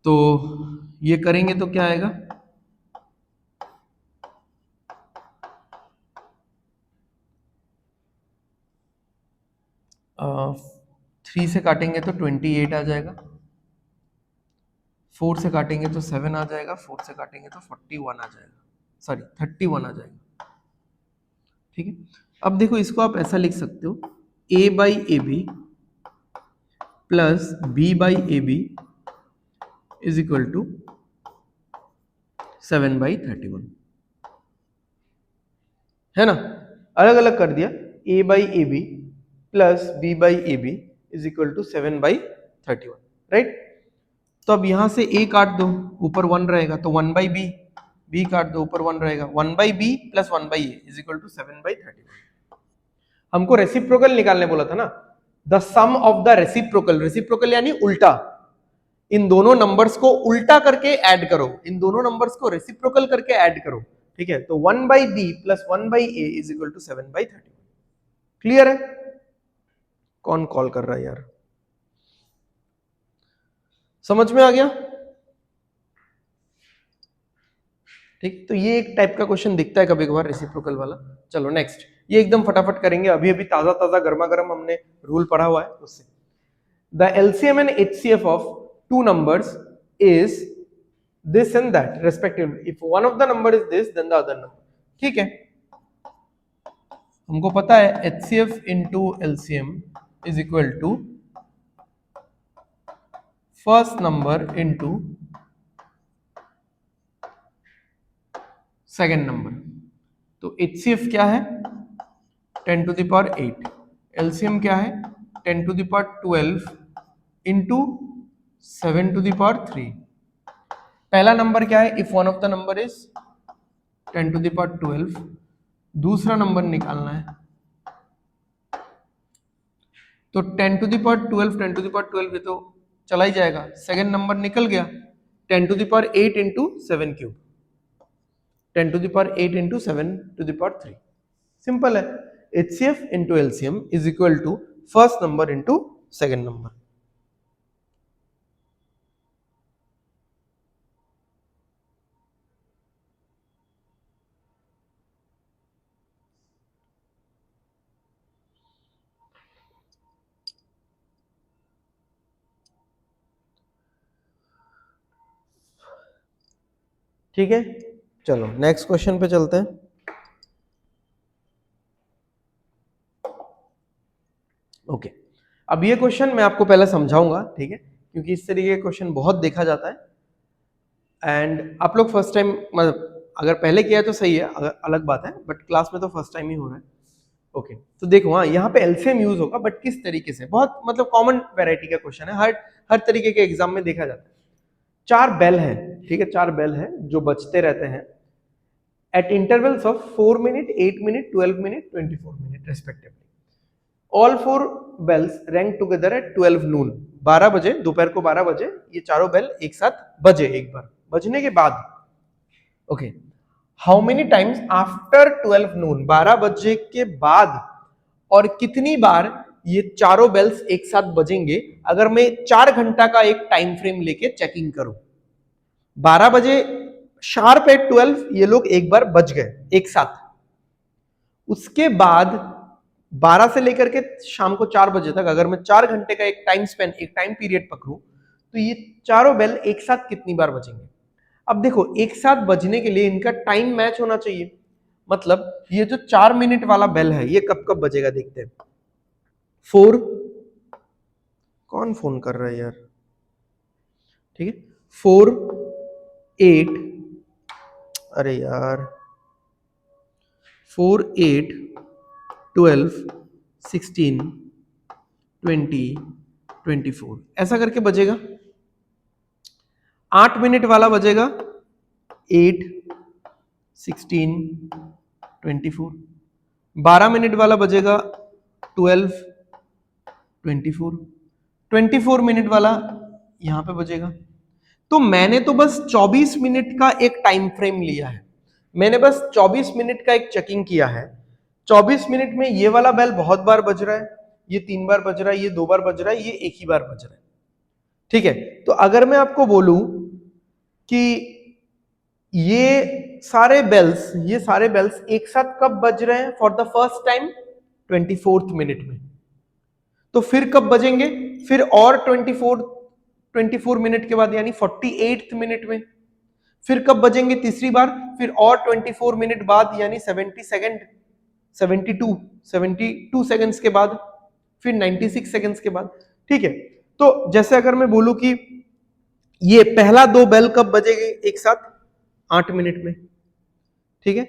तो ये करेंगे तो क्या आएगा? 3 से काटेंगे तो 28 आ जाएगा, 4 से काटेंगे तो 7 आ जाएगा, 4 से काटेंगे तो 41 आ जाएगा, सॉरी 31 आ जाएगा। ठीक है, अब देखो इसको आप ऐसा लिख सकते हो, a by A B plus B by A B is equal to 7/31, है ना? अलग अलग कर दिया, a by A B plus B by A B is equal to 7/31, right? तो अब यहां से a काट दो, ऊपर 1 रहेगा तो 1 बाई बी, b काट दो, ऊपर 1 रहेगा, 1 by B plus 1 by A is equal to 7/31। हमको रेसिप्रोकल निकालने बोला था ना, the sum of the reciprocal, reciprocal यानी उल्टा, इन दोनों नंबर्स को उल्टा करके ऐड करो, इन दोनों नंबर्स को रेसिप्रोकल करके ऐड करो। ठीक है, तो 1 by B plus 1 by A is equal to 7/31। Clear है? कौन कॉल कर रहा है यार? समझ में आ गया? ठीक, तो ये एक टाइप का क्वेश्चन दिखता है कभी कभार रेसिप्रोकल वाला। चलो नेक्स्ट, ये एकदम फटाफट करेंगे, अभी अभी ताजा ताजा गर्मा गर्म हमने रूल पढ़ा हुआ है उससे। The LCM and HCF of two numbers is this and that respectively, if one of the number is this then the other number. ठीक है, हमको पता है HCF into LCM is equal to first number into second number. तो HCF क्या है? 10 to the power 8। LCM क्या है? 10 to the power 12 into 7 to the power 3। पहला नंबर क्या है? If one of the number is 10 to the power 12, दूसरा नंबर निकालना है, तो 10 to the power 12, 10 to the power 12 ये तो चला ही जाएगा, सेकेंड नंबर निकल गया, 10 to the power 8 into 7 cube, 10 to the power 8 into 7 to the power 3। Simple है, HCF into LCM is equal to first number into second number. ठीक है, चलो नेक्स्ट क्वेश्चन पे चलते हैं। ओके, अब ये क्वेश्चन मैं आपको पहले समझाऊंगा, ठीक है, क्योंकि इस तरीके के क्वेश्चन बहुत देखा जाता है एंड आप लोग फर्स्ट टाइम, मतलब अगर पहले किया है तो सही है, अगर अलग बात है, बट क्लास में तो फर्स्ट टाइम ही हो रहा है। ओके तो देखो, हाँ यहाँ पे एलसीएम यूज होगा, बट किस तरीके से, बहुत मतलब कॉमन वैरायटी का क्वेश्चन है, हर तरीके के एग्जाम में देखा जाता है। 4 बेल है, ठीक है, 4 बेल है जो बजते रहते हैं at intervals of 4 minute, 8 minute, 12 minute, 24 minute respectively. All 4 bells rang together at 12 noon. 12 बजे, दोपहर को 12 बजे ये चारों बेल एक साथ बजे, एक बार बजने के बाद, okay, how many times after 12 नून, 12 बजे के बाद और कितनी बार ये चारों बेल्स एक साथ बजेंगे, अगर मैं 4 घंटा का एक टाइम फ्रेम लेके चेकिंग करूं। 12 बजे शार्प एट 12 ये लोग एक बार बज गए एक साथ, उसके बाद 12 से लेकर के शाम को 4 बजे तक अगर मैं 4 घंटे का एक टाइम स्पेन, एक टाइम पीरियड पकड़ूं, तो ये चारों बेल एक साथ कितनी बार बजेंगे। अब देखो, एक साथ बजने के लिए इनका टाइम मैच होना चाहिए, मतलब ये जो 4 मिनट वाला बेल है ये कब कब बजेगा देखते हैं। 4, कौन फोन कर रहा है यार, ठीक है, 4, 8, अरे यार, 4, 8, 12, 16, 20, 24 ऐसा करके बजेगा। 8 मिनट वाला बजेगा 8, 16, 24। 12 मिनट वाला बजेगा 12, 24। 24 मिनट वाला यहां पे बजेगा। तो मैंने तो बस 24 मिनट का एक टाइम फ्रेम लिया है, मैंने बस 24 मिनट का एक चेकिंग किया है। 24 मिनट में ये वाला बेल बहुत बार बज रहा है, ये 3 बार बज रहा है, ये 2 बार बज रहा है, ये एक ही बार बज रहा है, ठीक है। तो अगर मैं आपको बोलूं कि ये सारे बेल्स एक साथ कब बज रहे हैं for the first time, 24th minute में, तो फिर कब बजेंगे, फिर और 24 मिनट के बाद यानी 48th मिनट में, फिर कब बजेंगे तीसरी बार, फिर और 24 मिनट बाद यानी 72 सेकंड्स के बाद, फिर 96 सेकंड्स के बाद, ठीक है। तो जैसे अगर मैं बोलूं कि ये पहला 2 बेल कब बजेंगे एक साथ, 8 मिनट में, ठीक है,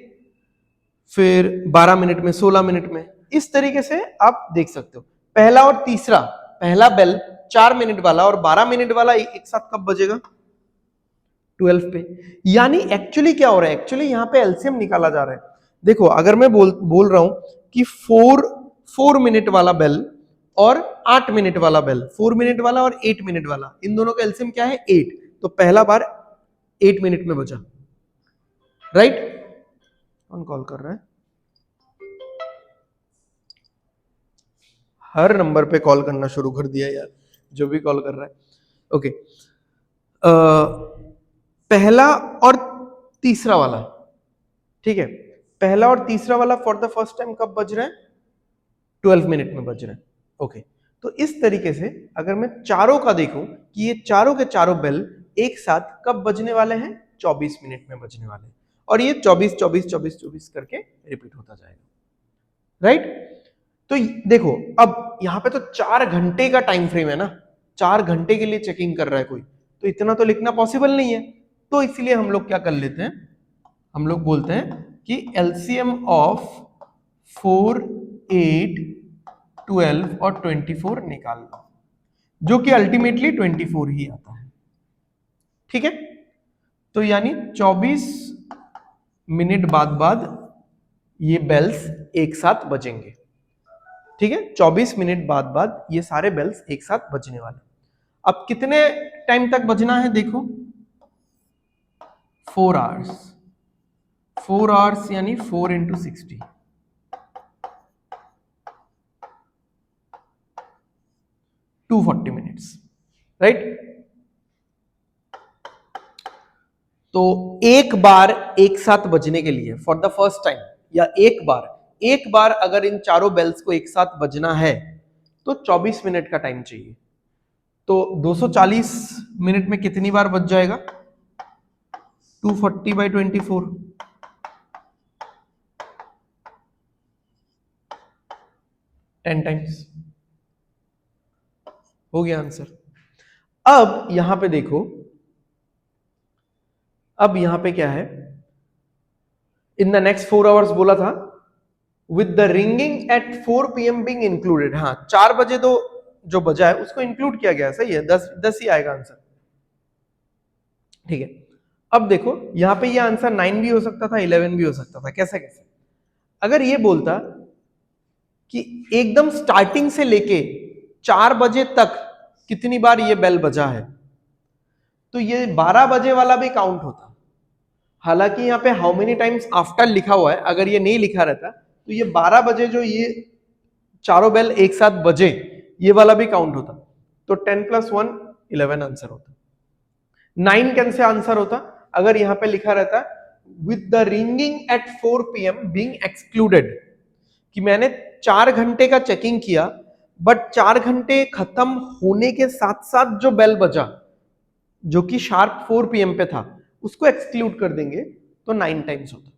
फिर 12 मिनट में, 16 मिनट में, इस तरीके से आप देख सकते हो। पहला और तीसरा, पहला बेल 4 मिनट वाला और 12 मिनट वाला एक साथ कब बजेगा, 12 पे। यानी एक्चुअली क्या हो रहा है, एक्चुअली यहां पे एलसीएम निकाला जा रहा है। देखो, अगर मैं बोल रहा हूं कि 4 मिनट वाला बेल और 8 मिनट वाला बेल, 4 मिनट वाला और 8 मिनट वाला, इन दोनों का एलसीएम क्या है, 8, तो पहला बार 8 मिनट में बजा, राइट। कौन कॉल कर रहा है, हर नंबर पे कॉल करना शुरू कर दिया यार, जो भी कॉल कर रहा है, ओके। पहला और तीसरा वाला, ठीक है, पहला और तीसरा वाला फॉर द फर्स्ट टाइम कब बज रहे हैं, 12 मिनट में बज रहे हैं, ओके। तो इस तरीके से अगर मैं चारों का देखूं कि ये चारों के चारों बेल एक साथ कब बजने वाले हैं, 24 मिनट में बजने वाले हैं, और ये 24 24 24 24 करके रिपीट होता जाएगा, राइट। तो देखो, अब यहां पे तो 4 घंटे का टाइम फ्रेम है ना, 4 घंटे के लिए चेकिंग कर रहा है कोई, तो इतना तो लिखना पॉसिबल नहीं है। तो इसलिए हम लोग क्या कर लेते हैं, हम लोग बोलते हैं कि एलसीएम ऑफ 4, 8, 12 और 24 निकाल लो, जो कि अल्टीमेटली 24 ही आता है, ठीक है। तो यानी 24 मिनट बाद ये बेल्स एक साथ बजेंगे, ठीक है, 24 मिनट बाद ये सारे बेल्स एक साथ बजने वाले। अब कितने टाइम तक बजना है देखो, 4 आवर्स, 4 आवर्स यानी 4 into 60, 240 मिनट्स, राइट। तो एक बार एक साथ बजने के लिए फॉर द फर्स्ट टाइम, या एक बार अगर इन चारों बेल्स को एक साथ बजना है तो 24 मिनट का टाइम चाहिए। तो 240 मिनट में कितनी बार बज जाएगा, 240/24, 10 टाइम्स, हो गया आंसर। अब यहां पे देखो, अब यहां पे क्या है, इन द नेक्स्ट 4 आवर्स बोला था, with the ringing at 4 PM being included. हाँ, 4 बजे तो जो बजा है उसको इंक्लूड किया गया है, सही है, 10 ही आएगा आंसर। ठीक है, अब देखो यहां पे ये आंसर 9 भी हो सकता था, 11 भी हो सकता था। कैसे कैसे? अगर ये बोलता कि एकदम स्टार्टिंग से लेके 4 बजे तक कितनी बार ये बेल बजा है, तो ये 12 बजे वाला भी काउंट होता। हालांकि यहाँ पे हाउ मेनी टाइम्स आफ्टर लिखा हुआ है, अगर ये नहीं लिखा रहता तो ये 12 बजे जो ये चारों बेल एक साथ बजे, ये वाला भी काउंट होता। तो 10 + 1 11 आंसर होता। 9 कैसे आंसर होता? अगर यहाँ पे लिखा रहता with the ringing at 4 PM being excluded, कि मैंने 4 घंटे का चेकिंग किया, बट 4 घंटे खत्म होने के साथ साथ जो बेल बजा, जो कि शार्प 4 PM पे था, उसको एक्सक्लूड कर देंगे तो 9 टाइम्स होता।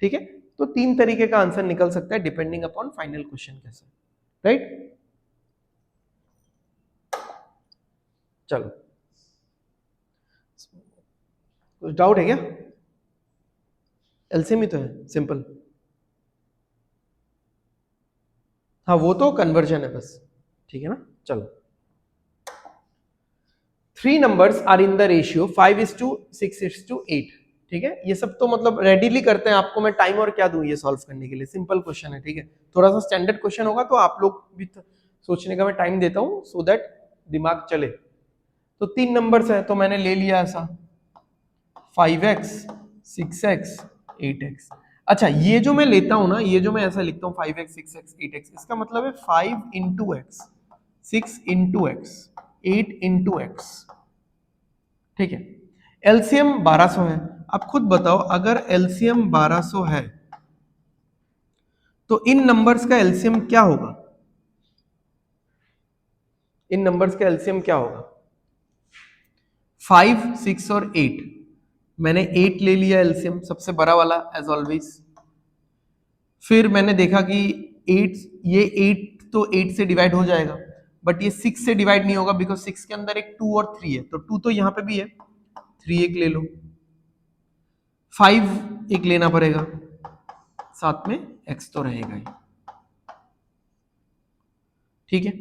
ठीक है, तो 3 तरीके का आंसर निकल सकता है डिपेंडिंग अपॉन फाइनल क्वेश्चन कैसा, राइट। चलो, कुछ डाउट है क्या? एलसीएम ही तो है, सिंपल। हाँ, वो तो कन्वर्जन है बस, ठीक है ना। चलो, 3 numbers are in the ratio 5:6:8। ठीक है, ये सब तो मतलब रेडीली करते हैं, आपको मैं टाइम और क्या दूं ये सॉल्व करने के लिए, सिंपल क्वेश्चन है। ठीक है, थोड़ा सा स्टैंडर्ड क्वेश्चन होगा तो आप लोग भी सोचने का मैं टाइम देता हूं, सो दैट दिमाग चले। तो 3 नंबर्स है, तो मैंने ले लिया ऐसा 5x 6x 8x। अच्छा, ये जो मैं लेता हूं ना, ये जो मैं ऐसा लिखता हूँ 5x 6x 8x, इसका मतलब है 5 × x 6 × x 8 × x। ठीक है, एलसीएम 1200 है। अब खुद बताओ, अगर एलसीएम 1200 है तो इन नंबर्स का एलसीएम क्या होगा? इन नंबर्स का एलसीएम क्या होगा? 5 6 और 8। मैंने 8 ले लिया एलसीएम, सबसे बड़ा वाला एज ऑलवेज। फिर मैंने देखा कि 8, ये 8 तो 8 से डिवाइड हो जाएगा, बट ये 6 से डिवाइड नहीं होगा, बिकॉज 6 के अंदर एक 2 और 3 है, तो 2 तो यहां पे भी है, 3 एक ले लो, 5 एक लेना पड़ेगा, साथ में x तो रहेगा ही। ठीक है,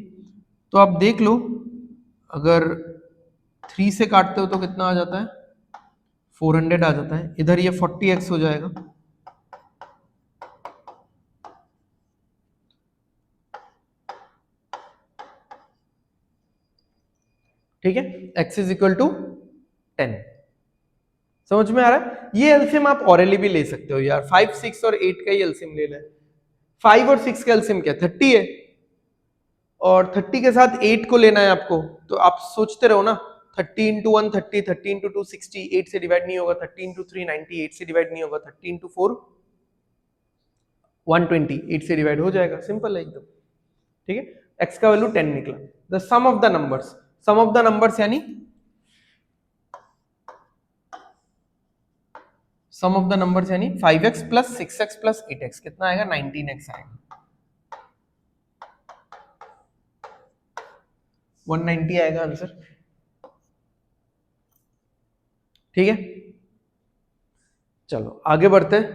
तो आप देख लो, अगर 3 से काटते हो तो कितना आ जाता है? 400 आ जाता है। इधर ये 40x हो जाएगा। ठीक है, x = 10। समझ में आ रहा है? ये एलसीएम आप ऑरेली भी ले सकते हो यार, 5 6 और 8 का ही एलसीएम ले लें। 5 और 6 का एलसीएम क्या 30 है, और 30 के साथ 8 को लेना है आपको, तो आप सोचते रहो ना, 30 × 1 30, 30 × 2 60, 8 से डिवाइड नहीं होगा, 30 × 3 90, 8 से डिवाइड नहीं होगा, 30 × 4 120, 8 से डिवाइड हो जाएगा, सिंपल है एकदम। ठीक है, x का वैल्यू 10 निकला। The sum of the numbers, sum of the numbers यानी सम ऑफ द नंबर्स यानी 5x + 6x + 8x कितना आएगा? 19x आएगा, 190 आएगा आंसर। ठीक है, चलो आगे बढ़ते हैं।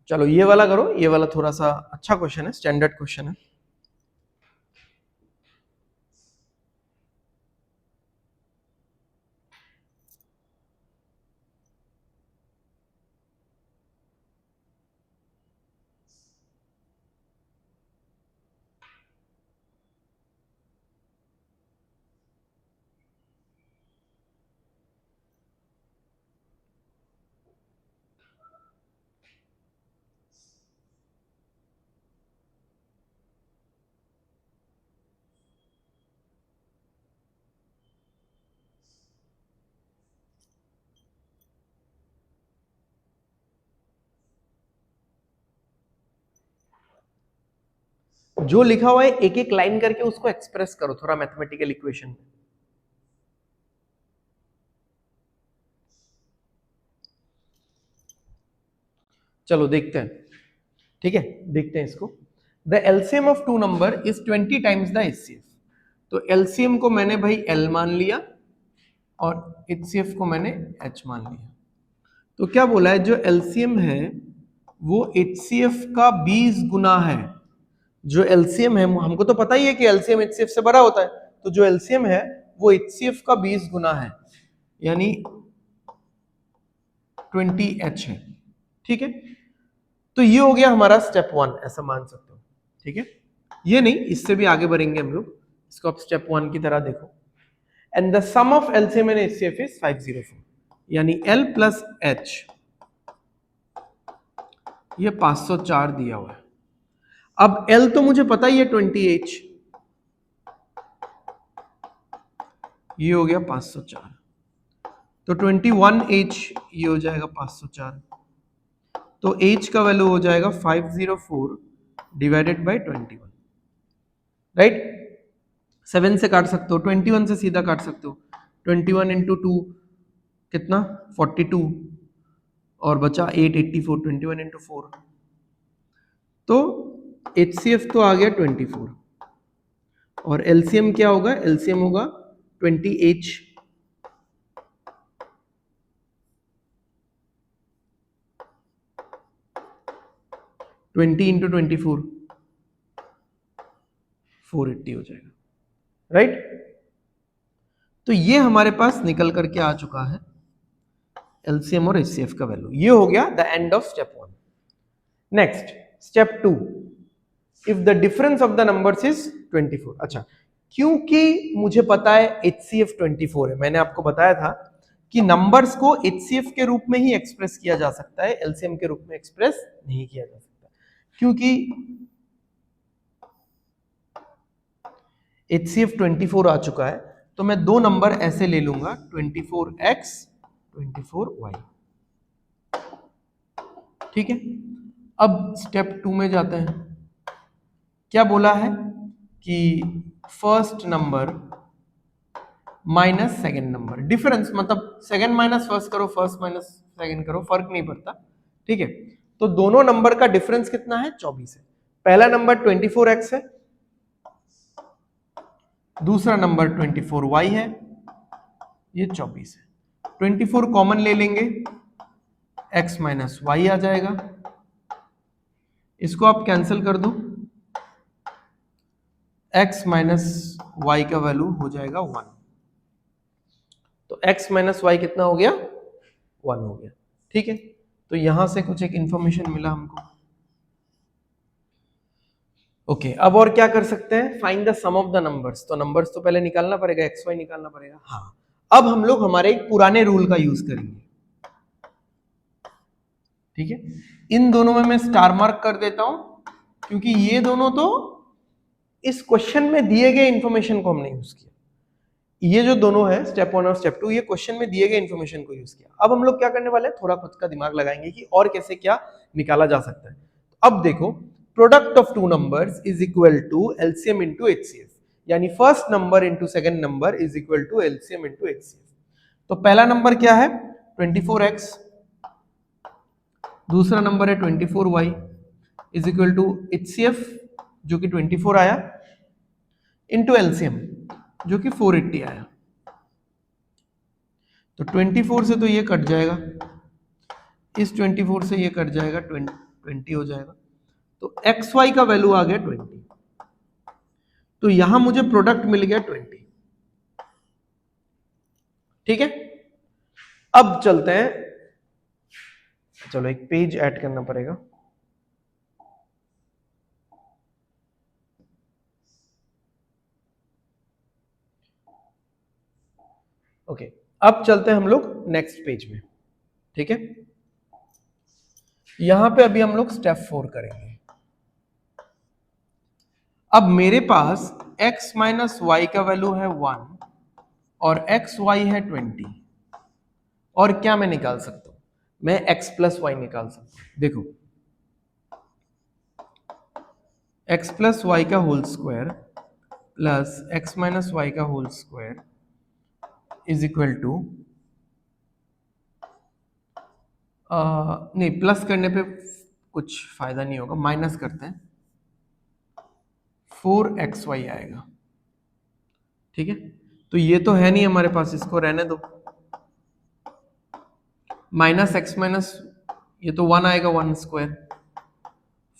चलो ये वाला करो, ये वाला थोड़ा सा अच्छा क्वेश्चन है, स्टैंडर्ड क्वेश्चन है। जो लिखा हुआ है एक एक लाइन करके उसको एक्सप्रेस करो थोड़ा मैथमेटिकल इक्वेशन में। चलो देखते हैं। ठीक है, देखते हैं इसको। The LCM of 2 number is 20 times the HCF. तो एलसीएम को मैंने भाई एल मान लिया और एचसीएफ को मैंने एच मान लिया। तो क्या बोला है, जो एलसीएम है वो HCF का 20 गुना है। जो एलसीएम है, हमको तो पता ही है कि एलसीएम HCF से बड़ा होता है, तो जो एलसीएम है वो HCF का 20 गुना है, यानी 20H है। ठीक है, तो ये हो गया हमारा स्टेप 1, ऐसा मान सकते हो। ठीक है, ये नहीं, इससे भी आगे बढ़ेंगे हम लोग, इसको आप स्टेप 1 की तरह देखो। And the sum of LCM and HCF is 504, यानी L प्लस H, ये 504 दिया हुआ है। अब L तो मुझे पता ही है 20H, ये हो गया 504, तो 21H ये हो जाएगा 504, तो H का वैल्यू हो जाएगा 504 डिवाइडेड बाई 21, राइट। 7 से काट सकते हो, 21 से सीधा काट सकते हो, 21 इंटू 2 कितना 42, और बचा 884, 21 इंटू 4, तो HCF तो आ गया 24, और LCM क्या होगा, LCM होगा 20H, इंटू 24 480 हो जाएगा, राइट। तो ये हमारे पास निकल करके आ चुका है LCM और HCF का वैल्यू। ये हो गया the end of step 1। Next step 2, if the difference of the numbers is 24। अच्छा, क्योंकि मुझे पता है HCF 24 है, मैंने आपको बताया था कि नंबर्स को HCF के रूप में ही एक्सप्रेस किया जा सकता है, LCM के रूप में एक्सप्रेस नहीं किया जा सकता, क्योंकि HCF 24 आ चुका है। तो मैं दो नंबर ऐसे ले लूंगा, 24x 24y। ठीक है, अब स्टेप 2 में जाते हैं। क्या बोला है कि first number minus second number, difference मतलब सेकेंड माइनस फर्स्ट करो, फर्स्ट माइनस सेकेंड करो, फर्क नहीं पड़ता। ठीक है, तो दोनों नंबर का डिफरेंस कितना है, 24 है। पहला नंबर 24x है, दूसरा नंबर 24y है, ये 24 है। 24 कॉमन ले लेंगे, x माइनस वाई आ जाएगा, इसको आप कैंसिल कर दो, x माइनस वाई का वैल्यू हो जाएगा 1, तो x माइनस वाई कितना हो गया, 1 हो गया। ठीक है, तो यहां से कुछ एक इंफॉर्मेशन मिला हमको। ओके, अब और क्या कर सकते हैं, find the sum of the numbers. तो नंबर्स तो पहले निकालना पड़ेगा, एक्स वाई निकालना पड़ेगा। हाँ, अब हम लोग हमारे एक पुराने रूल का यूज करेंगे। ठीक है, इन दोनों में मैं स्टार मार्क कर देता हूं, क्योंकि ये दोनों तो इस क्वेश्चन में दिए गए इंफॉर्मेशन को हमने यूज किया। ये जो दोनों है स्टेप 1 और स्टेप 2, ये क्वेश्चन में दिए गए इंफॉर्मेशन को यूज किया। अब हम लोग क्या करने वाले हैं, थोड़ा खुद का दिमाग लगाएंगे कि और कैसे क्या निकाला जा सकता है। अब देखो, product of two numbers is equal to LCM into HCF, यानी first number into second number is equal to LCM into HCF. तो पहला नंबर क्या है, 24x, दूसरा नंबर है 24y is equal to HCF जो कि 24 आया, इंटू एलसीएम जो कि 480 आया। तो 24 से तो ये कट जाएगा, इस 24 से ये कट जाएगा, 20 हो जाएगा, तो एक्स वाई का वैल्यू आ गया 20। तो यहां मुझे प्रोडक्ट मिल गया 20। ठीक है, अब चलते हैं, चलो एक पेज ऐड करना पड़ेगा। ओके, अब चलते हैं हम लोग नेक्स्ट पेज में। ठीक है, यहां पे अभी हम लोग स्टेप 4 करेंगे। अब मेरे पास x माइनस वाई का वैल्यू है 1 और एक्स वाई है 20, और क्या मैं निकाल सकता हूं, मैं x प्लस वाई निकाल सकता हूं। देखो, x प्लस वाई का whole square plus x minus y का whole square is equal to, नहीं प्लस करने पे कुछ फायदा नहीं होगा, माइनस करते हैं, 4xy आएगा। ठीक है, तो ये तो है नहीं हमारे पास, इसको रहने दो, माइनस एक्स माइनस ये तो 1 आएगा, 1 स्क्वायर,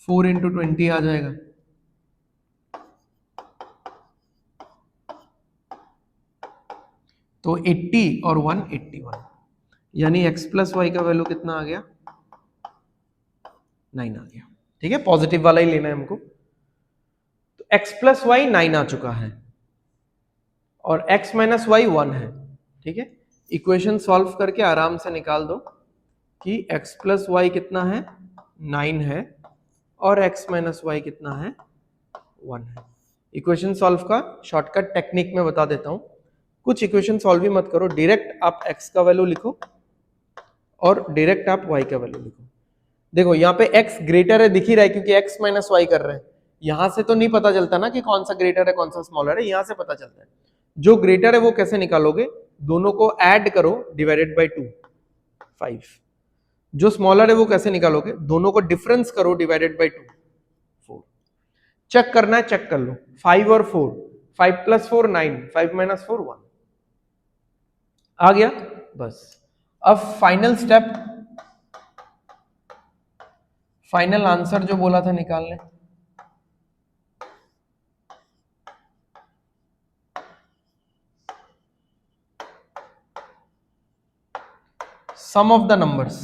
4 इंटू 20 आ जाएगा, तो 80 और 1 81, यानी x प्लस वाई का वैल्यू कितना आ गया, 9 आ गया। ठीक है, पॉजिटिव वाला ही लेना है हमको। तो x प्लस वाई 9 आ चुका है और x माइनस वाई 1 है। ठीक है, इक्वेशन सॉल्व करके आराम से निकाल दो कि x प्लस वाई कितना है, 9 है, और x माइनस वाई कितना है, 1 है। इक्वेशन सॉल्व का शॉर्टकट टेक्निक में बता देता हूं। कुछ इक्वेशन सॉल्व ही मत करो, डायरेक्ट आप x का वैल्यू लिखो और डायरेक्ट आप y का वैल्यू लिखो। देखो यहाँ पे x ग्रेटर है, दिख ही रहा है क्योंकि x माइनस वाई कर रहे हैं। यहां से तो नहीं पता चलता ना कि कौन सा ग्रेटर है कौन सा स्मॉलर है, यहां से पता चलता है। जो ग्रेटर है वो कैसे निकालोगे, दोनों को ऐड करो, डिवाइडेड बाय 2, 5। जो स्मॉलर है वो कैसे निकालोगे, दोनों को डिफरेंस करो, डिवाइडेड बाय 2, 4। चेक करना है, चेक कर लो, 5 और 4, 5 प्लस 4 9, 5 माइनस 4 1 आ गया। बस अब फाइनल स्टेप, फाइनल आंसर जो बोला था निकालने, सम ऑफ द नंबर्स।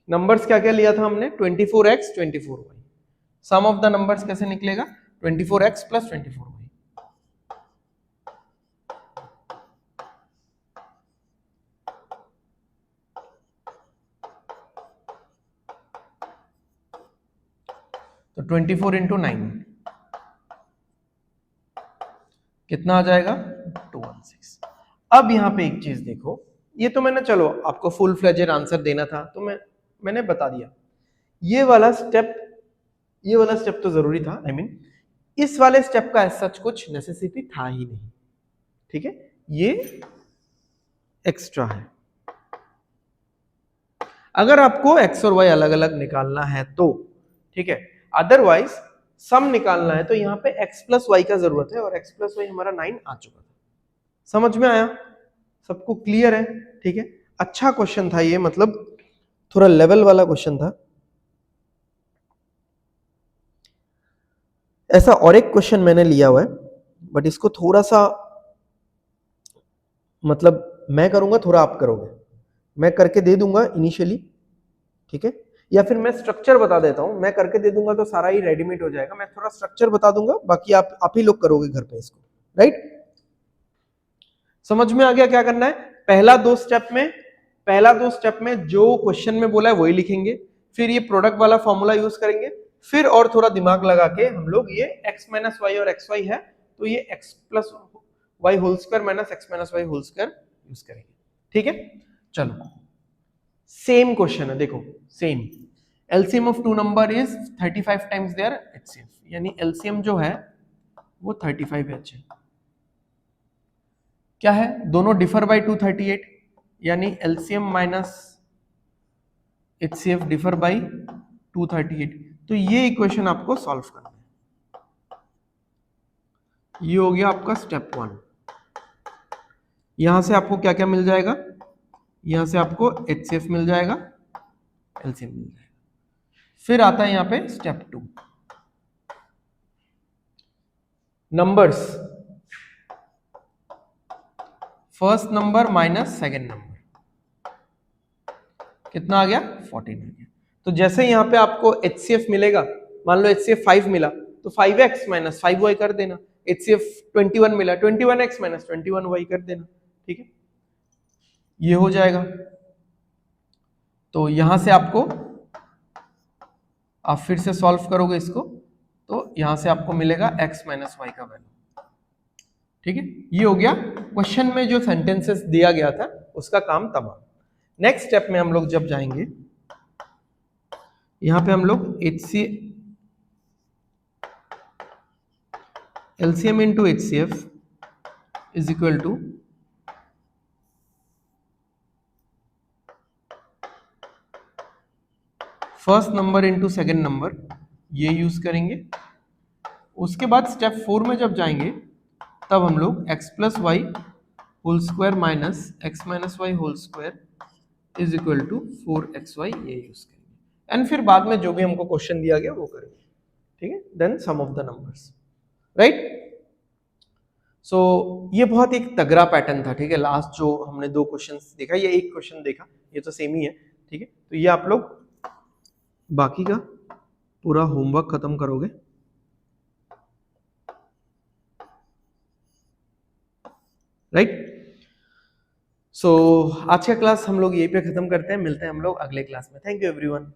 नंबर्स क्या क्या लिया था हमने, 24x 24y। Some of the numbers कैसे निकलेगा, 24x प्लस 24y। तो 24 इंटू 9 कितना आ जाएगा, 216। अब यहाँ पे एक चीज देखो, ये तो मैंने, चलो आपको फुल फ्लेजेड आंसर देना था तो मैंने बता दिया। ये वाला स्टेप तो जरूरी था, I mean, इस वाले स्टेप का सच कुछ नेसेसिटी था ही नहीं। ठीक है, ये एक्स्ट्रा है। अगर आपको x और y अलग अलग निकालना है तो ठीक है, अदरवाइज सम निकालना है तो यहाँ पे x प्लस वाई का जरूरत है, और x प्लस वाई हमारा 9 आ चुका था। समझ में आया, सबको क्लियर है। ठीक है, अच्छा क्वेश्चन था ये, मतलब थोड़ा लेवल वाला क्वेश्चन था। ऐसा और एक क्वेश्चन मैंने लिया हुआ है, बट इसको थोड़ा सा, मतलब मैं करूंगा थोड़ा आप करोगे, मैं करके दे दूंगा इनिशियली। ठीक है, या फिर मैं स्ट्रक्चर बता देता हूं, मैं करके दे दूंगा तो सारा ही रेडीमेड हो जाएगा, मैं थोड़ा स्ट्रक्चर बता दूंगा, बाकी आप ही लोग करोगे घर पे इसको, राइट। समझ में आ गया क्या करना है। पहला दो स्टेप में जो क्वेश्चन में बोला है वही लिखेंगे, फिर ये प्रोडक्ट वाला फॉर्मूला यूज करेंगे, फिर और थोड़ा दिमाग लगा के हम लोग ये x माइनस वाई और एक्स वाई है तो ये x plus Y whole square minus X minus Y whole square use करेंगे। ठीक है, चलो सेम क्वेश्चन है, देखो same. LCM of two number is 35 times their HCF, यानी एलसीएम जो है वो 35h है। क्या है, दोनों डिफर बाय 238, यानी LCM minus HCF differ by 238। तो ये इक्वेशन आपको सॉल्व करना है। ये हो गया आपका स्टेप 1। यहां से आपको क्या क्या मिल जाएगा, यहां से आपको एचसीएफ मिल जाएगा, एलसीएम मिल जाएगा। फिर आता है यहां पे step 2, numbers, first number minus second number, कितना आ गया, 14 आ गया। तो जैसे यहां पे आपको एचसीएफ मिलेगा, मान लो एचसीएफ 5 मिला तो 5x माइनस 5y कर देना, एचसीएफ 21 मिला 21x माइनस 21y कर देना। ठीक है, ये हो जाएगा। तो यहां से आपको, आप फिर से सॉल्व करोगे इसको तो यहां से आपको मिलेगा x माइनस वाई का वैल्यू। ठीक है, ये हो गया क्वेश्चन में जो सेंटेंसेस दिया गया था उसका काम तमाम। नेक्स्ट स्टेप में हम लोग जब जाएंगे, यहां पे हम लोग LCM into HCF is equal to first number into second number, ये यूज करेंगे। उसके बाद स्टेप 4 में जब जाएंगे तब हम लोग x plus Y whole square minus X minus Y whole square is equal to 4xy ये यूज करेंगे एंड फिर बाद में जो भी हमको क्वेश्चन दिया गया वो करेंगे, ठीक है। Then sum of the numbers, right. So ये बहुत एक तगड़ा पैटर्न था, ठीक है। लास्ट जो हमने दो क्वेश्चंस देखा, ये एक क्वेश्चन देखा, ये तो सेम ही है, ठीक है। तो ये आप लोग बाकी का पूरा होमवर्क खत्म करोगे, राइट। सो आज का क्लास हम लोग यहीं पे खत्म करते हैं, मिलते हैं हम लोग अगले क्लास में। Thank you everyone.